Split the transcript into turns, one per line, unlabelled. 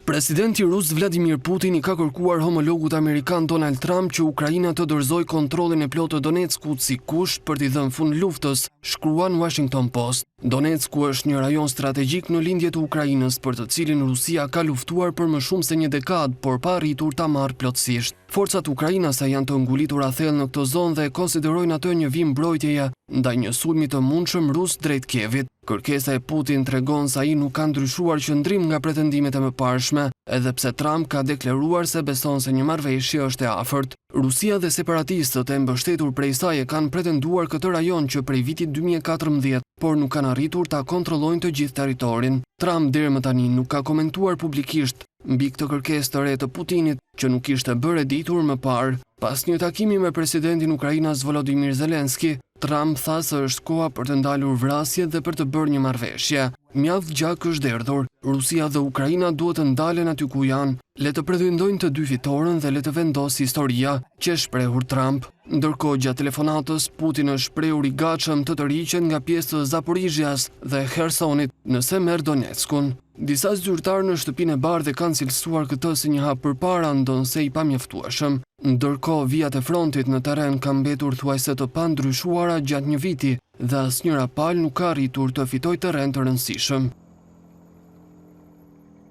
Presidenti rus Vladimir Putin I ka kërkuar homologut amerikan Donald Trump që Ukraina të dorëzojë kontrollin e plotë të Donetskut si kusht për t'i dhënë fund luftës, shkruan Washington Post. Donetsku është një rajon strategjik në lindje të Ukrainës për të cilin Rusia ka luftuar për më shumë se një dekadë, por pa arritur ta marrë plotësisht. Forcat ukrainase janë të ngulitura thellë në këtë zonë dhe konsiderojnë atë një vim mbrojtjeje ndaj një sulmi të mundshëm rus drejt Kievit. Kërkesa e Putin tregon se ai nuk ka ndryshuar qëndrim nga pretendimet e mëparshme, edhe pse Trump ka deklaruar se beson se një marrëveshje është e afërt. Rusia dhe separatistët e mbështetur prej saj e kanë pretenduar këtë rajon që prej vitit 2014, por nuk kanë arritur ta kontrollojnë të gjithë territorin. Trump deri më tani nuk ka komentuar publikisht mbi këtë kërkesë të re të Putinit që nuk ishte bërë e ditur më parë. Pas një takimi me presidentin Ukrainas Volodymyr Zelensky, Trump tha se është koha për të ndalur vrasjet dhe për të bërë një marrëveshje. Mjaft gjak është erdhur. Rusia dhe Ukraina duhet të ndalen aty ku janë. Le të pretendojnë të dy fitoren dhe le të vendosë historia, që shprehur Trump. Ndërkohë gjatë telefonatës, Putin është shprehur I gatshëm të tërhiqet nga pjesë të Zaporizhjas dhe Khersonit nëse merr Donetskun. Disa zyrtarë në shtëpinë e bardhë kanë cilësuar këtë si një hap përpara ndonse I pamjaftueshëm. Ndërkohë vijat e frontit në terren kanë mbetur thuajse të pandryshuara gjatë një viti dhe asnjëra palë nuk ka arritur të fitojë terren të rëndësishëm.